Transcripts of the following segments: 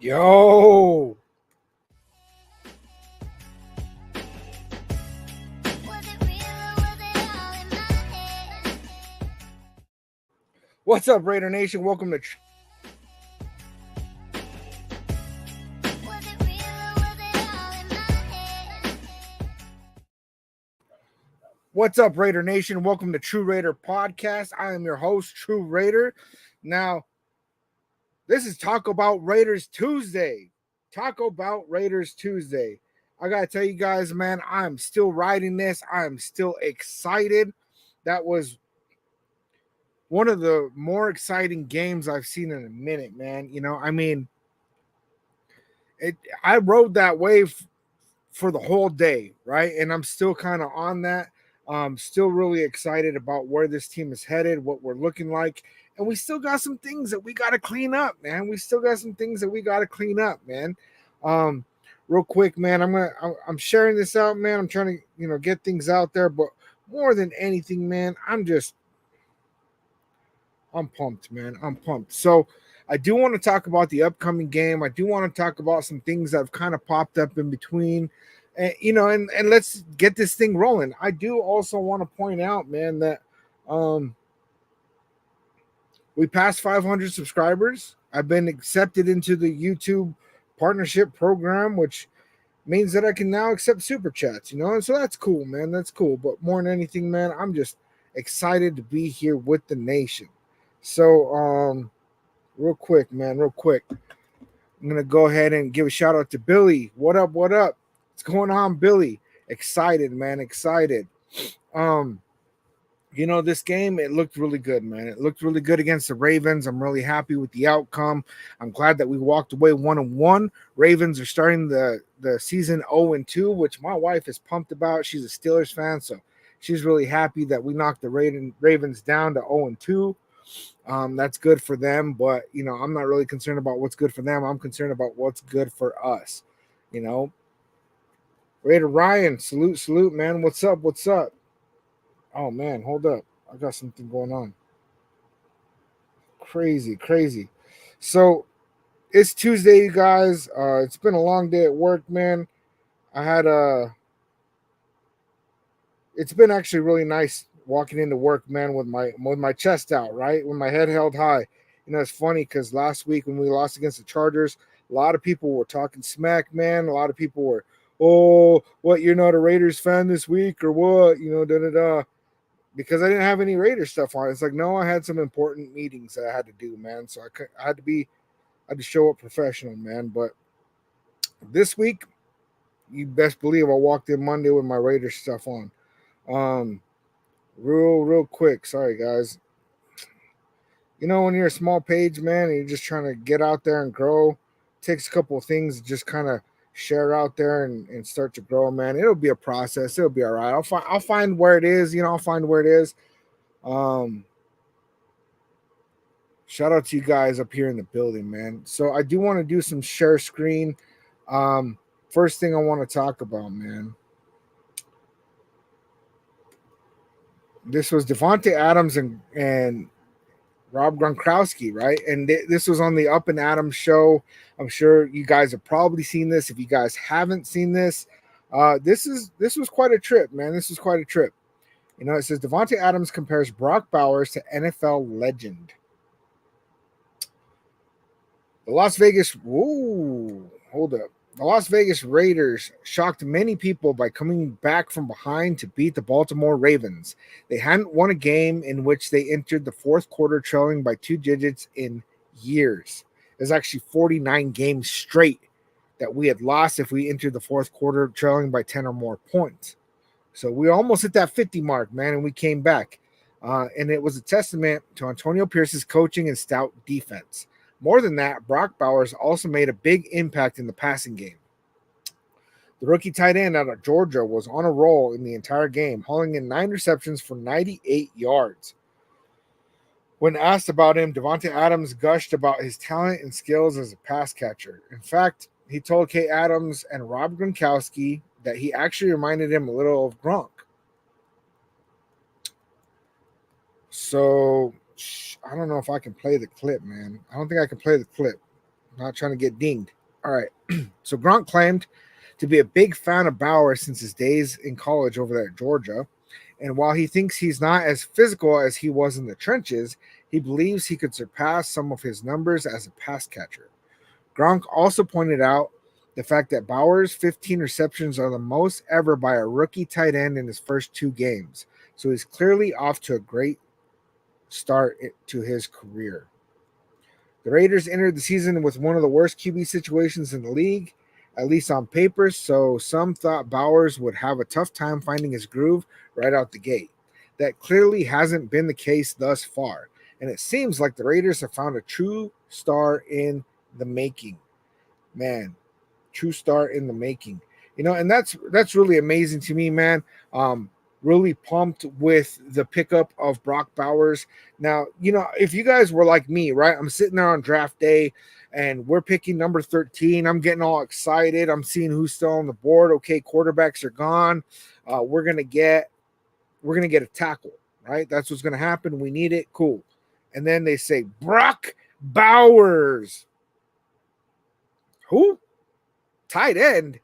Yo. What's up, Raider Nation? Welcome to What's up, Raider Nation? Welcome to TRU Raider Podcast. I am your host, TRU Raider. Now, this is Taco-Bout Raiders Tuesday. Taco-Bout Raiders Tuesday. I got to tell you guys, man, I'm still riding this. I'm still excited. That was one of the more exciting games I've seen in a minute, man. I rode that wave for the whole day, right? And I'm still kind of on that. Still really excited about where this team is headed, what we're looking like. And we still got some things that we got to clean up, man. Real quick, man, I'm sharing this out, man. I'm trying to, get things out there, but more than anything, man, I'm pumped, man. I'm pumped. So I do want to talk about the upcoming game. I do want to talk about some things that have kind of popped up in between. And let's get this thing rolling. I do also want to point out, man, that we passed 500 subscribers. I've been accepted into the YouTube partnership program, which means that I can now accept super chats, and so that's cool, man. That's cool. But more than anything, man, I'm just excited to be here with the nation. So, real quick, I'm going to go ahead and give a shout out to Billy. What up? What's going on, Billy? Excited, man. Excited. This game, it looked really good, man. It looked really good against the Ravens. I'm really happy with the outcome. I'm glad that we walked away 1-1. Ravens are starting the season 0-2, which my wife is pumped about. She's a Steelers fan, so she's really happy that we knocked the Ravens down to 0-2. That's good for them, but I'm not really concerned about what's good for them. I'm concerned about what's good for us. Raider Ryan, salute, man. What's up? Oh man, hold up. I got something going on. Crazy. So it's Tuesday, you guys. It's been a long day at work, man. It's been actually really nice walking into work, man, with my chest out, right? With my head held high. It's funny because last week when we lost against the Chargers, a lot of people were talking smack, man. A lot of people were, oh, what, you're not a Raiders fan this week or what? Because I didn't have any Raiders stuff on. It's like, no, I had some important meetings that I had to do, man. So I had to show up professional, man. But this week, you best believe I walked in Monday with my Raiders stuff on. Real quick. Sorry, guys. When you're a small page, man, and you're just trying to get out there and grow, it takes a couple of things to just kind of share out there and start to grow, man. It'll be a process. It'll be all right. I'll find where it is. I'll find where it is. Shout out to you guys up here in the building, man. So I do want to do some share screen. First thing I want to talk about, man. This was Devontae Adams and Rob Gronkowski, right? And this was on the Up and Adams show. I'm sure you guys have probably seen this. If you guys haven't seen this, this was quite a trip, man. This was quite a trip. It says Devontae Adams compares Brock Bowers to NFL legend. The Las Vegas Raiders shocked many people by coming back from behind to beat the Baltimore Ravens. They hadn't won a game in which they entered the fourth quarter trailing by 2 digits in years. There's actually 49 games straight that we had lost if we entered the fourth quarter trailing by 10 or more points. So we almost hit that 50 mark, man, and we came back. And it was a testament to Antonio Pierce's coaching and stout defense. More than that, Brock Bowers also made a big impact in the passing game. The rookie tight end out of Georgia was on a roll in the entire game, hauling in 9 receptions for 98 yards. When asked about him, Devontae Adams gushed about his talent and skills as a pass catcher. In fact, he told Kay Adams and Rob Gronkowski that he actually reminded him a little of Gronk. So I don't know if I can play the clip, man. I don't think I can play the clip. Not trying to get dinged. All right. So Gronk claimed to be a big fan of Bowers since his days in college over there at Georgia. And while he thinks he's not as physical as he was in the trenches, he believes he could surpass some of his numbers as a pass catcher. Gronk also pointed out the fact that Bowers' 15 receptions are the most ever by a rookie tight end in his first 2 games. So he's clearly off to a great start to his career. The Raiders entered the season with one of the worst QB situations in the league, at least on paper, so some thought Bowers would have a tough time finding his groove right out the gate. That clearly hasn't been the case thus far, and it seems like the Raiders have found a true star in the making. Man, true star in the making. And that's really amazing to me, man. Really pumped with the pickup of Brock Bowers. Now, if you guys were like me, right? I'm sitting there on draft day and we're picking number 13. I'm getting all excited. I'm seeing who's still on the board. Okay, quarterbacks are gone. We're gonna get a tackle, right? That's what's gonna happen. We need it. Cool. And then they say Brock Bowers. Who? Tight end?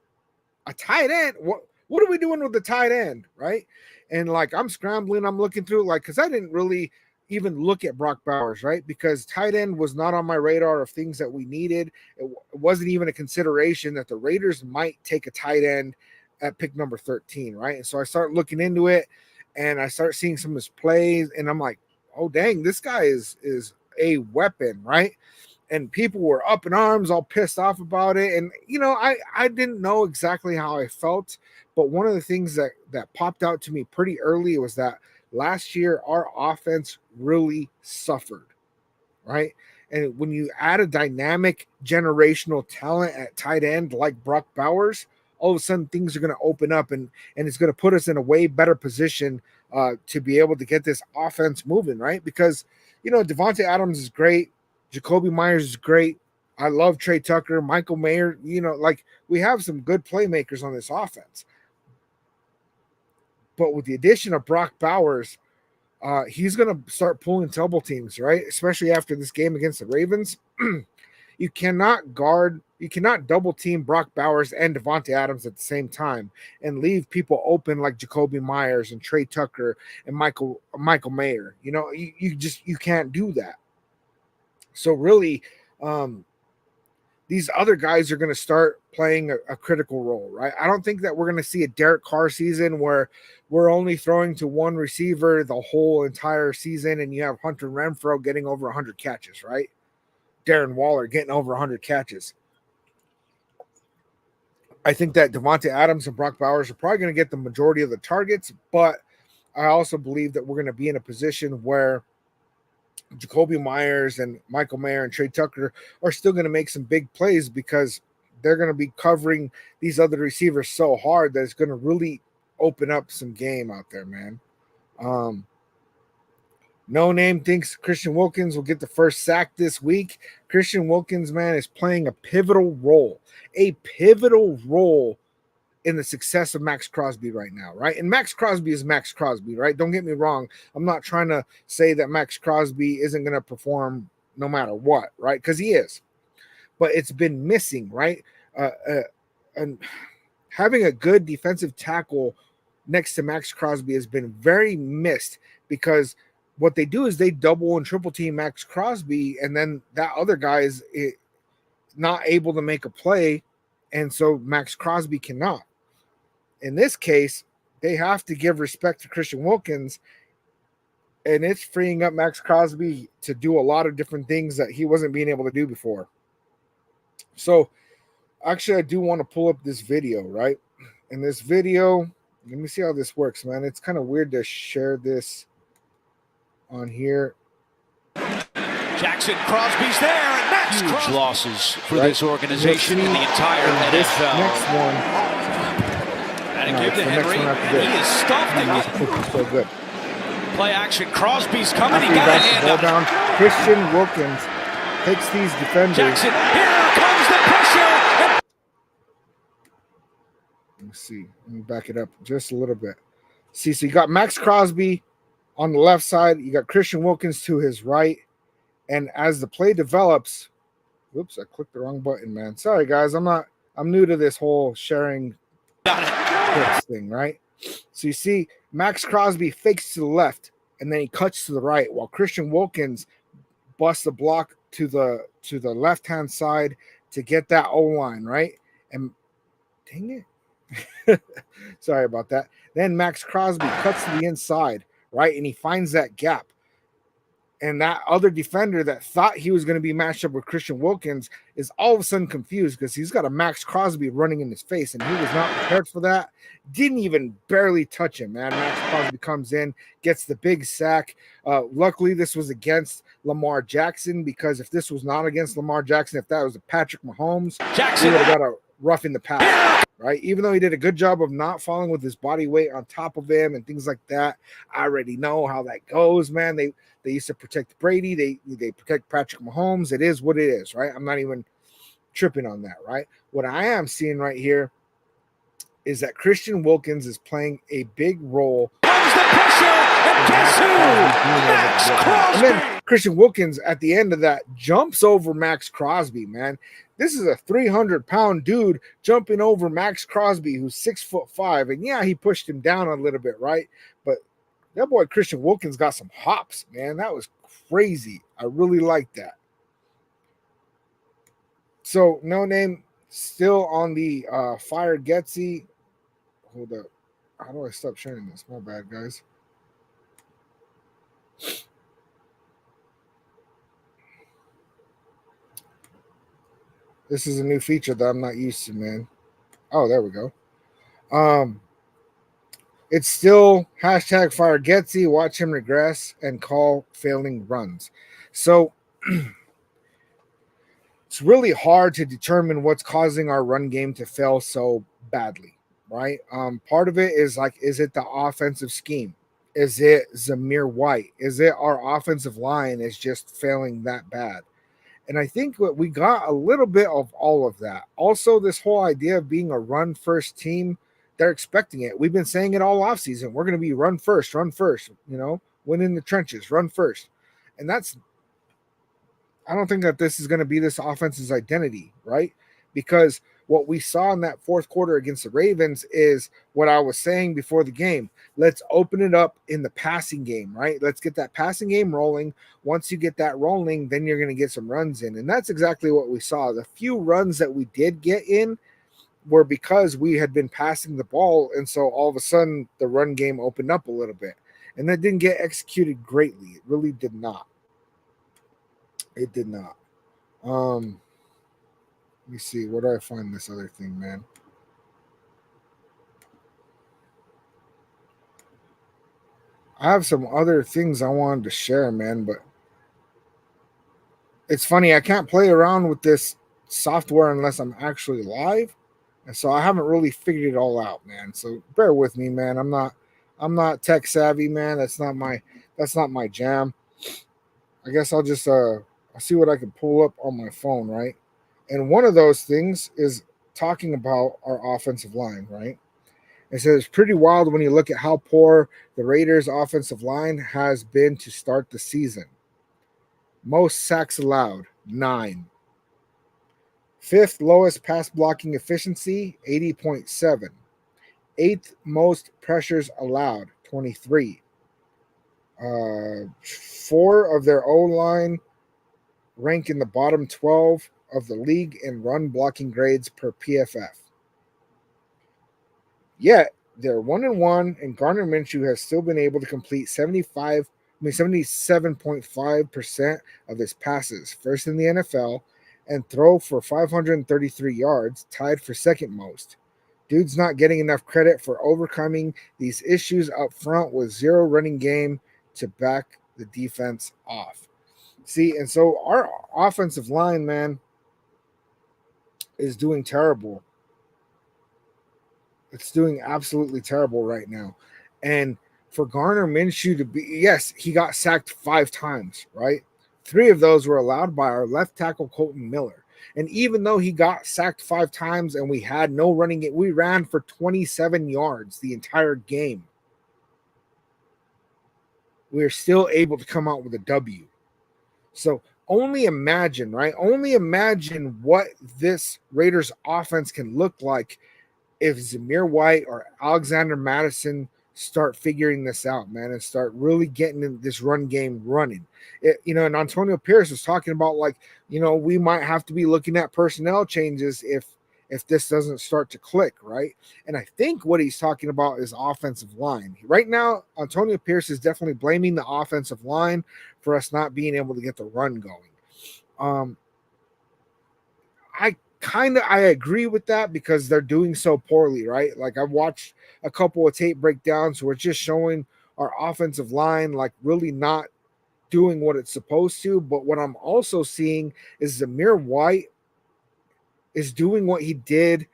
A tight end? What are we doing with the tight end, right? And like I'm scrambling, I'm looking through because I didn't really even look at Brock Bowers, right? Because tight end was not on my radar of things that we needed. It wasn't even a consideration that the Raiders might take a tight end at pick number 13, right? And so I start looking into it and I start seeing some of his plays and I'm like, oh dang, this guy is a weapon, right? And people were up in arms, all pissed off about it. And, I didn't know exactly how I felt. But one of the things that popped out to me pretty early was that last year our offense really suffered, right? And when you add a dynamic generational talent at tight end like Brock Bowers, all of a sudden things are going to open up and it's going to put us in a way better position to be able to get this offense moving, right? Because, Devontae Adams is great. Jacoby Myers is great. I love Trey Tucker, Michael Mayer. We have some good playmakers on this offense. But with the addition of Brock Bowers, he's going to start pulling double teams, right? Especially after this game against the Ravens. You cannot double team Brock Bowers and Devontae Adams at the same time and leave people open like Jacoby Myers and Trey Tucker and Michael Mayer. You can't do that. So really, these other guys are going to start playing a critical role, right? I don't think that we're going to see a Derek Carr season where we're only throwing to one receiver the whole entire season and you have Hunter Renfrow getting over 100 catches, right? Darren Waller getting over 100 catches. I think that Devontae Adams and Brock Bowers are probably going to get the majority of the targets, but I also believe that we're going to be in a position where Jacoby Myers and Michael Mayer and Trey Tucker are still going to make some big plays because they're going to be covering these other receivers so hard that it's going to really open up some game out there, man. No Name thinks Christian Wilkins will get the first sack this week. Christian Wilkins, man, is playing a pivotal role in the success of Max Crosby right now, right? And Max Crosby is Max Crosby, right? Don't get me wrong. I'm not trying to say that Max Crosby isn't going to perform no matter what, right? Because he is. But it's been missing, right? And having a good defensive tackle next to Max Crosby has been very missed because what they do is they double and triple team Max Crosby, and then that other guy is not able to make a play, and so Max Crosby cannot. In this case, they have to give respect to Christian Wilkins, and it's freeing up Max Crosby to do a lot of different things that he wasn't being able to do before. So, actually, I do want to pull up this video, right? In this video, let me see how this works, man. It's kind of weird to share this on here. Jackson Crosby's there, and Max huge Crosby. Losses for this organization in the entire NFL. Next one. And give to Henry, and he is stuffed again. So good. Play action, Crosby's coming, he got a hand up. Down. Christian Wilkins takes these defenders. Jackson, here comes the pressure. Let me see. Let me back it up just a little bit. See, so you got Max Crosby on the left side. You got Christian Wilkins to his right. And as the play develops, Whoops, I clicked the wrong button, man. Sorry, guys. I'm new to this whole sharing clips thing, right? So you see Max Crosby fakes to the left and then he cuts to the right while Christian Wilkins busts the block to the left-hand side to get that O-line, right? And dang it. Sorry about that. Then Max Crosby cuts to the inside, right? And he finds that gap. And that other defender that thought he was going to be matched up with Christian Wilkins is all of a sudden confused because he's got a Max Crosby running in his face, and he was not prepared for that. Didn't even barely touch him, man. Max Crosby comes in, gets the big sack. Luckily, this was against Lamar Jackson, because if this was not against Lamar Jackson, if that was a Patrick Mahomes, he would have got a rough in the pass. Right, even though he did a good job of not falling with his body weight on top of him and things like that, I already know how that goes, man. They used to protect Brady. They protect Patrick Mahomes. It is what it is, right? I'm not even tripping on that, right? What I am seeing right here is that Christian Wilkins is playing a big role. Comes the pressure, and guess who? Max Crosby. And then Christian Wilkins at the end of that jumps over Max Crosby, man. This is a 300-pound dude jumping over Max Crosby, who's 6'5", and yeah, he pushed him down a little bit, right? But that boy Christian Wilkins got some hops, man. That was crazy. I really like that. So No Name still on the fire Getsy. Hold up. How do I stop sharing this? My bad, guys. This is a new feature that I'm not used to, man. Oh, there we go. It's still hashtag fire Getsy, watch him regress, and call failing runs. So it's really hard to determine what's causing our run game to fail so badly, right? Part of it is like, is it the offensive scheme? Is it Zamir White? Is it our offensive line is just failing that bad? And I think what we got a little bit of all of that. Also, this whole idea of being a run-first team, they're expecting it. We've been saying it all offseason. We're going to be run first, win in the trenches, run first. And I don't think that this is going to be this offense's identity, right? Because what we saw in that fourth quarter against the Ravens is what I was saying before the game. Let's open it up in the passing game, right? Let's get that passing game rolling. Once you get that rolling, then you're going to get some runs in. And that's exactly what we saw. The few runs that we did get in were because we had been passing the ball. And so all of a sudden the run game opened up a little bit. And that didn't get executed greatly. It really did not. It did not. Let me see. Where do I find this other thing, man? I have some other things I wanted to share, man, but it's funny. I can't play around with this software unless I'm actually live. And so I haven't really figured it all out, man. So bear with me, man. I'm not tech savvy, man. That's not my jam. I guess I'll just I'll see what I can pull up on my phone, right? And one of those things is talking about our offensive line, right? It says it's pretty wild when you look at how poor the Raiders' offensive line has been to start the season. Most sacks allowed, 9. Fifth lowest pass blocking efficiency, 80.7. Eighth most pressures allowed, 23. 4 of their O-line rank in the bottom 12 of the league in run blocking grades per PFF. Yet they're 1-1, and Gardner Minshew has still been able to complete 77.5% of his passes, first in the NFL, and throw for 533 yards, tied for second most. Dude's not getting enough credit for overcoming these issues up front with 0 running game to back the defense off. See, and so our offensive line, man, is doing terrible. It's doing absolutely terrible right now. And for Gardner Minshew to be, yes, he got sacked 5 times, right? 3 of those were allowed by our left tackle, Colton Miller. And even though he got sacked 5 times and we had no running game, we ran for 27 yards the entire game. We are still able to come out with a W. So only imagine, right? Only imagine what this Raiders offense can look like if Zamir White or Alexander Madison start figuring this out, man, and start really getting this run game running. And Antonio Pierce was talking about, like, we might have to be looking at personnel changes if this doesn't start to click, right? And I think what he's talking about is offensive line. Right now, Antonio Pierce is definitely blaming the offensive line for us not being able to get the run going. I agree with that because they're doing so poorly, right? Like, I've watched a couple of tape breakdowns where it's just showing our offensive line like really not doing what it's supposed to. But what I'm also seeing is Zamir White is doing what he did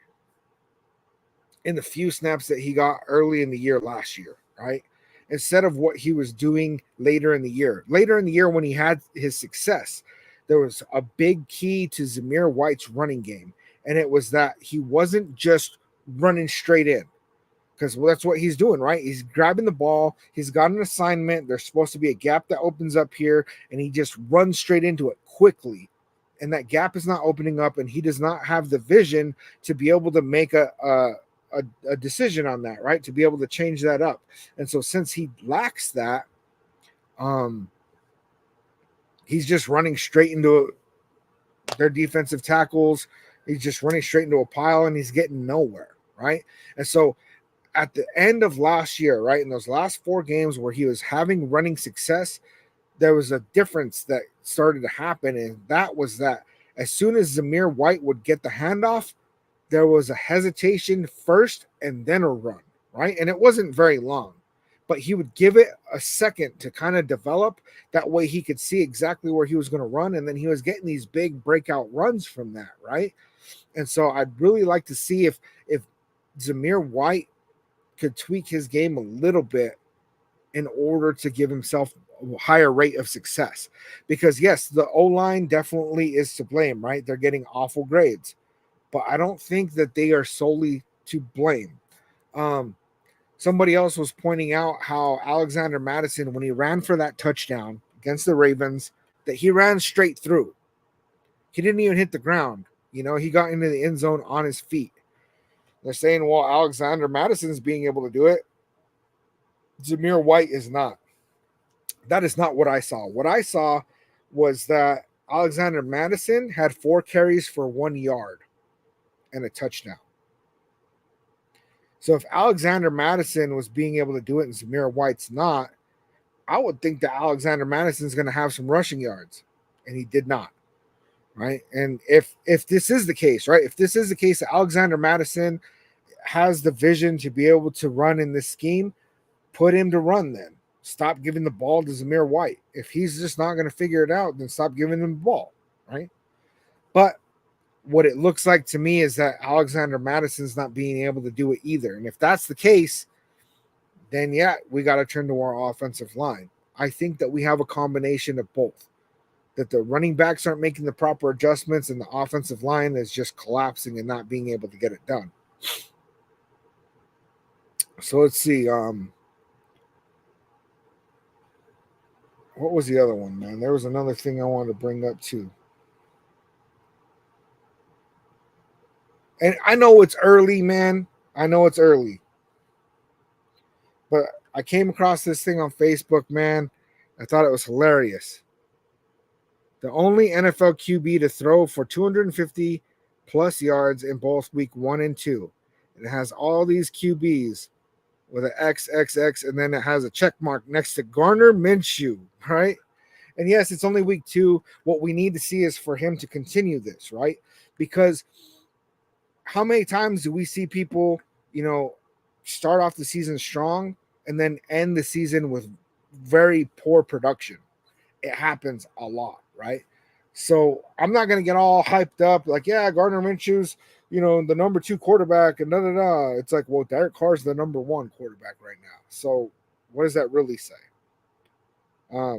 in the few snaps that he got early in the year last year, right? Instead of what he was doing later in the year. Later in the year when he had his success, there was a big key to Zamir White's running game, and it was that he wasn't just running straight in, because that's what he's doing, right? He's grabbing the ball. He's got an assignment. There's supposed to be a gap that opens up here, and he just runs straight into it quickly, and that gap is not opening up, and he does not have the vision to be able to make a decision on that, right? To be able to change that up. And so since he lacks that, he's just running straight into their defensive tackles. He's just running straight into a pile, and he's getting nowhere, right? And so at the end of last year, right, in those last 4 games where he was having running success, there was a difference that started to happen, and that was that as soon as Zamir White would get the handoff, there was a hesitation first and then a run, right? And it wasn't very long, but he would give it a second to kind of develop. That way he could see exactly where he was going to run, and then he was getting these big breakout runs from that, right? And so I'd really like to see if Zamir White could tweak his game a little bit in order to give himself a higher rate of success. Because, yes, the O-line definitely is to blame, right? They're getting awful grades. But I don't think that they are solely to blame. Somebody else was pointing out how Alexander Madison, when he ran for that touchdown against the Ravens, that he ran straight through. He didn't even hit the ground. He got into the end zone on his feet. They're saying, well, Alexander Madison's being able to do it. Zamir White is not. That is not what I saw. What I saw was that Alexander Madison had 4 carries for 1 yard and a touchdown. So if Alexander Madison was being able to do it and Zamir White's not, I would think that Alexander Madison's going to have some rushing yards, and he did not, right? And if this is the case, right, if this is the case that Alexander Madison has the vision to be able to run in this scheme, put him to run then. Stop giving the ball to Zamir White. If he's just not going to figure it out, then stop giving him the ball, right? But what it looks like to me is that Alexander Madison's not being able to do it either. And if that's the case, then yeah, we got to turn to our offensive line. I think that we have a combination of both. That the running backs aren't making the proper adjustments and the offensive line is just collapsing and not being able to get it done. So let's see. What was the other one, man? There was another thing I wanted to bring up too. And I know it's early, man. I know it's early. But I came across this thing on Facebook, man. I thought it was hilarious. The only NFL QB to throw for 250 plus yards in both week 1 and 2. It has all these QBs with an XXX, and then it has a check mark next to Gardner Minshew, right? And yes, it's only week 2. What we need to see is for him to continue this, right? Because how many times do we see people, start off the season strong and then end the season with very poor production? It happens a lot, right? So I'm not going to get all hyped up like, yeah, Gardner Minshew's, the number 2 quarterback and da-da-da. It's like, well, Derek Carr's the number 1 quarterback right now. So what does that really say? I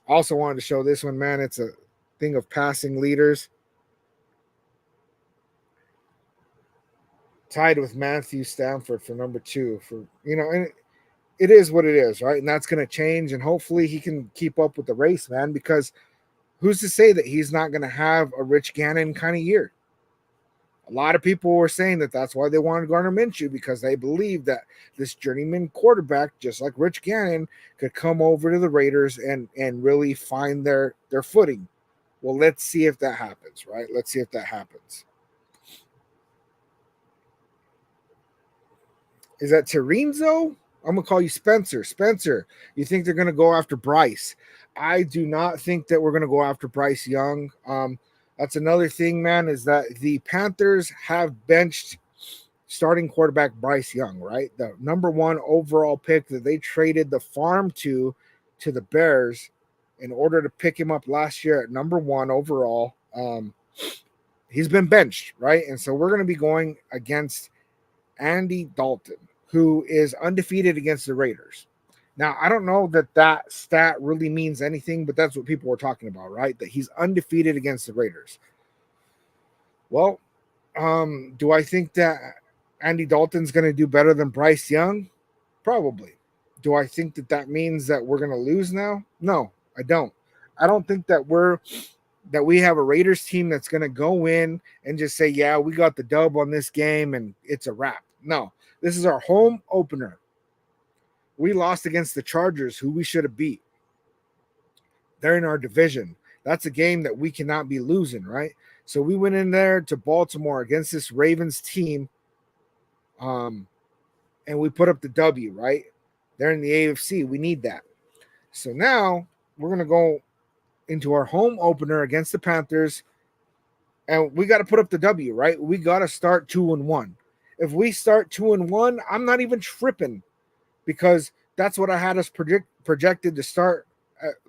also wanted to show this one, man. It's a thing of passing leaders. Tied with Matthew Stafford for number 2 for, and it is what it is, right? And that's going to change, and hopefully he can keep up with the race, man, because who's to say that he's not going to have a Rich Gannon kind of year? A lot of people were saying that that's why they wanted Gardner Minshew, because they believe that this journeyman quarterback, just like Rich Gannon, could come over to the Raiders and really find their footing. Well, let's see if that happens, right? Let's see if that happens. Is that Terenzo? I'm going to call you Spencer. Spencer, you think they're going to go after Bryce? I do not think that we're going to go after Bryce Young. That's another thing, man, is that the Panthers have benched starting quarterback Bryce Young, right? The number 1 overall pick that they traded the farm to the Bears in order to pick him up last year at number 1 overall. He's been benched, right? And so we're going to be going against Andy Dalton, who is undefeated against the Raiders. Now, I don't know that stat really means anything, but that's what people were talking about, right? That he's undefeated against the Raiders. Well, do I think that Andy Dalton's going to do better than Bryce Young? Probably. Do I think that means that we're going to lose now? No, I don't. I don't think that we have a Raiders team that's going to go in and just say, yeah, we got the dub on this game and it's a wrap. No, this is our home opener. We lost against the Chargers, who we should have beat. They're in our division. That's a game that we cannot be losing, right? So we went in there to Baltimore against this Ravens team, and we put up the W, right? They're in the AFC. We need that. So now we're going to go into our home opener against the Panthers, and we got to put up the W, right? We got to start 2-1. If we start 2-1, I'm not even tripping, because that's what I had us projected to start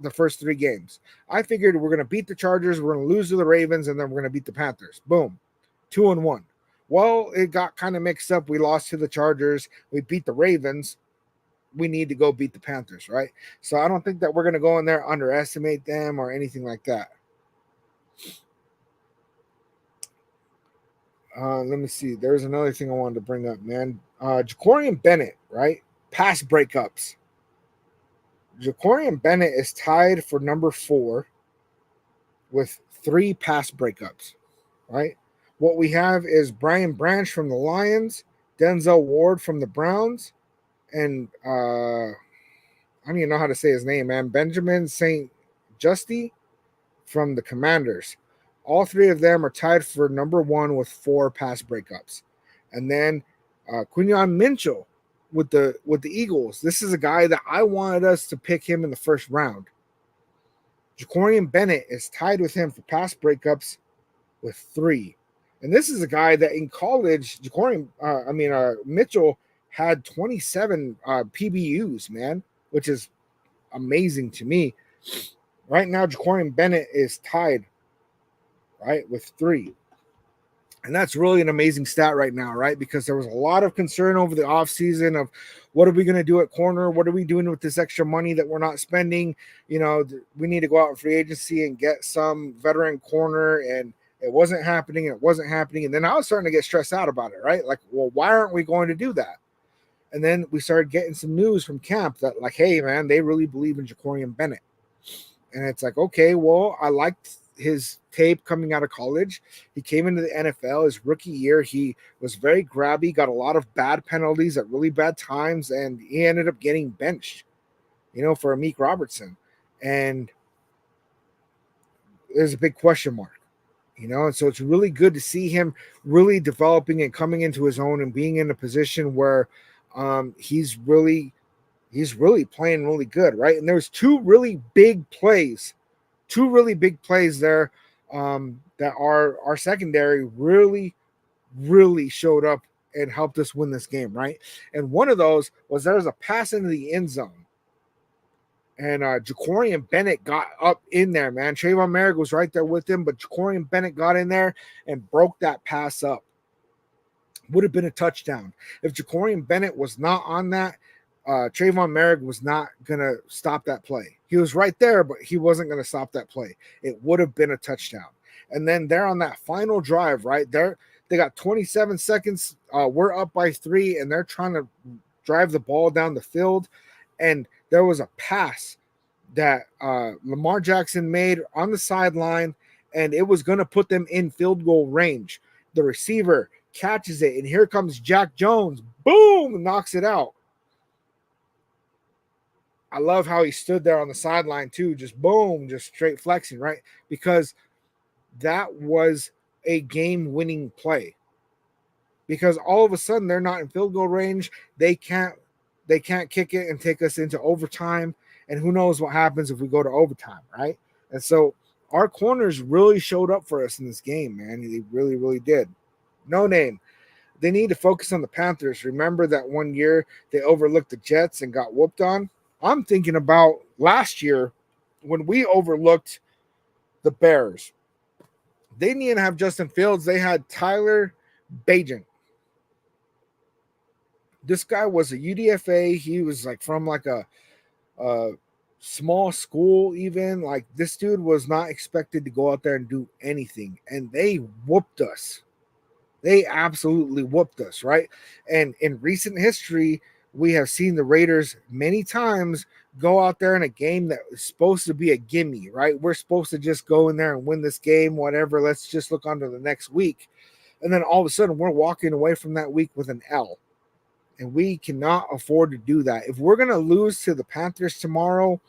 the first 3 games. I figured we're going to beat the Chargers, we're going to lose to the Ravens, and then we're going to beat the Panthers. Boom, 2-1. Well, it got kind of mixed up. We lost to the Chargers. We beat the Ravens. We need to go beat the Panthers, right? So I don't think that we're going to go in there, underestimate them or anything like that. Let me see. There's another thing I wanted to bring up, man. Jacorian Bennett, right? Pass breakups. Jacorian Bennett is tied for number 4 with 3 pass breakups, right? What we have is Brian Branch from the Lions, Denzel Ward from the Browns, and I don't even know how to say his name, man. Benjamin St. Justy from the Commanders. All 3 of them are tied for number 1 with 4 pass breakups. And then Quinyon Mitchell with the Eagles. This is a guy that I wanted us to pick him in the first round. Jacorian Bennett is tied with him for pass breakups with 3. And this is a guy that in college, Mitchell had 27 PBUs, man, which is amazing to me. Right now, Jacorian Bennett is tied, right, with 3. And that's really an amazing stat right now, right? Because there was a lot of concern over the offseason of what are we going to do at corner? What are we doing with this extra money that we're not spending? You know, we need to go out in free agency and get some veteran corner, and it wasn't happening. And then I was starting to get stressed out about it, right? Like, well, why aren't we going to do that? And then we started getting some news from camp that, like, hey, man, they really believe in Jacorian Bennett. And it's like, okay, well, I liked his tape coming out of college. He came into the NFL his rookie year. He was very grabby, got a lot of bad penalties at really bad times, and he ended up getting benched, for Amik Robertson. And there's a big question mark, and so it's really good to see him really developing and coming into his own and being in a position where he's really playing really good, right? And there's 2 really big plays there that our secondary really, really showed up and helped us win this game, right? And one of those was there was a pass into the end zone, and Jacorian Bennett got up in there, man. Trayvon Merrick was right there with him, but Jacorian Bennett got in there and broke that pass up. Would have been a touchdown. If Jacorian Bennett was not on that, Trayvon Merrick was not going to stop that play. He was right there, but he wasn't going to stop that play. It would have been a touchdown. And then they're on that final drive, right? They got 27 seconds. We're up by 3, and they're trying to drive the ball down the field. And there was a pass that Lamar Jackson made on the sideline, and it was going to put them in field goal range. The receiver catches it, and here comes Jack Jones. Boom! Knocks it out. I love how he stood there on the sideline too, just boom, just straight flexing, right? Because that was a game-winning play. Because all of a sudden they're not in field goal range. They can't kick it and take us into overtime. And who knows what happens if we go to overtime, right? And so our corners really showed up for us in this game, man. They really, really did. No name. They need to focus on the Panthers. Remember that one year they overlooked the Jets and got whooped on? I'm thinking about last year when we overlooked the Bears. They didn't even have Justin Fields. They had Tyler Bagent. This guy was a UDFA. He was like from like a small school even. Like this dude was not expected to go out there and do anything. And they whooped us. They absolutely whooped us, right? And in recent history, we have seen the Raiders many times go out there in a game that is supposed to be a gimme, right? We're supposed to just go in there and win this game, whatever. Let's just look on to the next week. And then all of a sudden, we're walking away from that week with an L. And we cannot afford to do that. If we're going to lose to the Panthers tomorrow,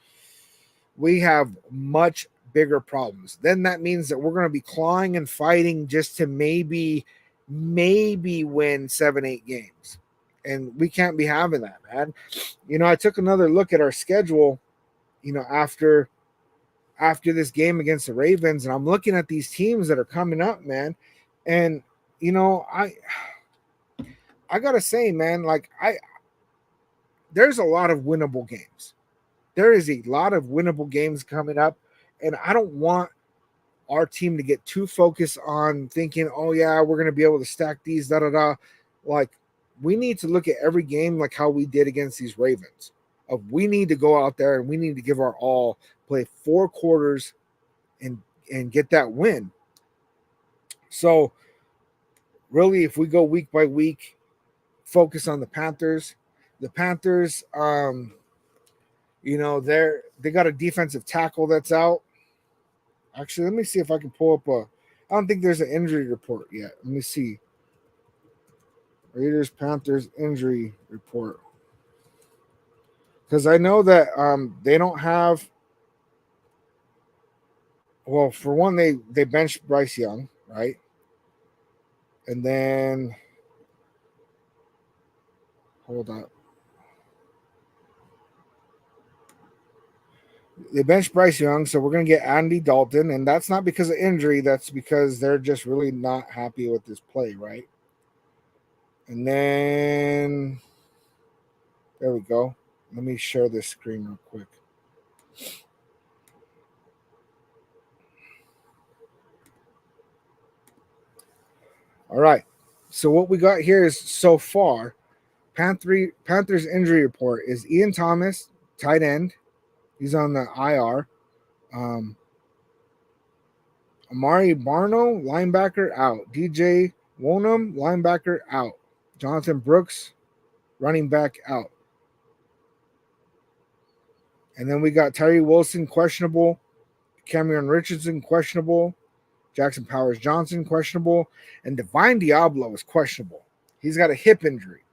we have much bigger problems. Then that means that we're going to be clawing and fighting just to maybe win 7-8 games. And we can't be having that, man. You know, I took another look at our schedule, you know, after this game against the Ravens, and I'm looking at these teams that are coming up, man. And, you know, I got to say, man, like there's a lot of winnable games. There is a lot of winnable games coming up, and I don't want our team to get too focused on thinking, oh, yeah, we're going to be able to stack these, da-da-da. Like, we need to look at every game like how we did against these Ravens. We need to go out there and we need to give our all, play 4 quarters, and get that win. So, really, if we go week by week, focus on the Panthers. The Panthers, you know, they got a defensive tackle that's out. Actually, let me see if I can pull up I don't think there's an injury report yet. Let me see. Raiders, Panthers injury report. Because I know that they don't have. Well, for one, they benched Bryce Young, right? And then, hold up. They benched Bryce Young, so we're going to get Andy Dalton, and that's not because of injury. That's because they're just really not happy with this play, right? And then, there we go. Let me share this screen real quick. All right. So what we got here is so far, Panthers injury report is Ian Thomas, tight end. He's on the IR. Amari Barno, linebacker, out. DJ Wonham, linebacker, out. Jonathan Brooks, running back, out. And then we got Tyree Wilson, questionable. Cameron Richardson, questionable. Jackson Powers Johnson, questionable. And Divine Diablo is questionable. He's got a hip injury.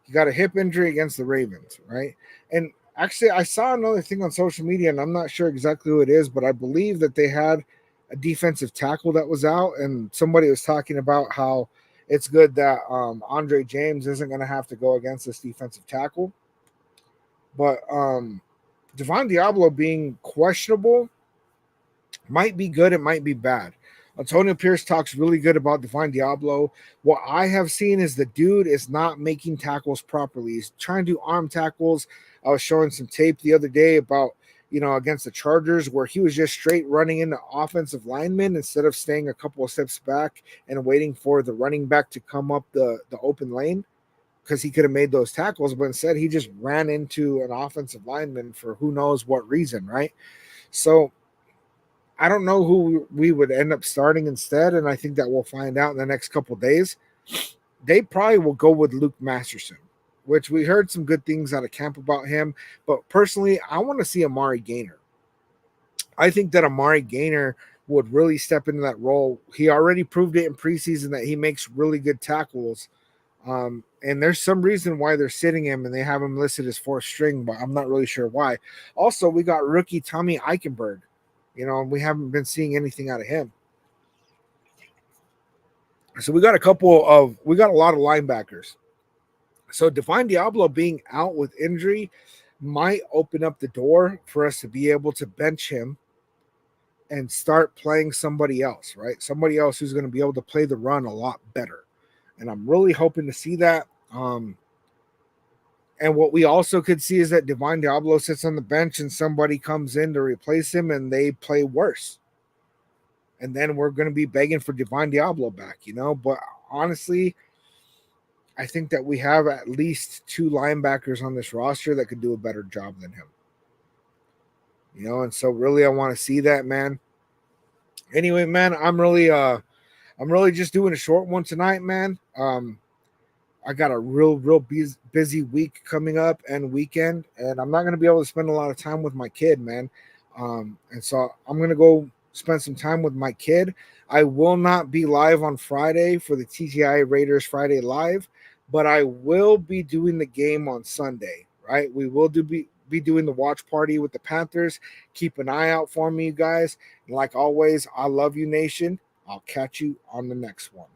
He got a hip injury against the Ravens, right? And actually, I saw another thing on social media, and I'm not sure exactly who it is, but I believe that they had a defensive tackle that was out, and somebody was talking about how it's good that Andre James isn't going to have to go against this defensive tackle. But Divine Diablo being questionable might be good, it might be bad. Antonio Pierce talks really good about Divine Diablo. What I have seen is the dude is not making tackles properly. He's trying to do arm tackles. I was showing some tape the other day about, you know, against the Chargers where he was just straight running into offensive linemen instead of staying a couple of steps back and waiting for the running back to come up the open lane, because he could have made those tackles, but instead he just ran into an offensive lineman for who knows what reason, right? So I don't know who we would end up starting instead, and I think that we'll find out in the next couple of days. They probably will go with Luke Masterson, which we heard some good things out of camp about him. But personally, I want to see Amari Gainer. I think that Amari Gainer would really step into that role. He already proved it in preseason that he makes really good tackles. And there's some reason why they're sitting him and they have him listed as fourth string, but I'm not really sure why. Also, we got rookie Tommy Eichenberg. And we haven't been seeing anything out of him. So we got a lot of linebackers. So Divine Diablo being out with injury might open up the door for us to be able to bench him and start playing somebody else, right? Somebody else who's going to be able to play the run a lot better. And I'm really hoping to see that. And what we also could see is that Divine Diablo sits on the bench and somebody comes in to replace him and they play worse. And then we're going to be begging for Divine Diablo back, But honestly, I think that we have at least 2 linebackers on this roster that could do a better job than him. And so really I want to see that, man. Anyway, man, I'm really just doing a short one tonight, man. I got a real busy week coming up and weekend, and I'm not going to be able to spend a lot of time with my kid, man. And so I'm going to go spend some time with my kid. I will not be live on Friday for the TGI Raiders Friday Live, but I will be doing the game on Sunday, right? We will be doing the watch party with the Panthers. Keep an eye out for me, you guys. And like always, I love you, nation. I'll catch you on the next one.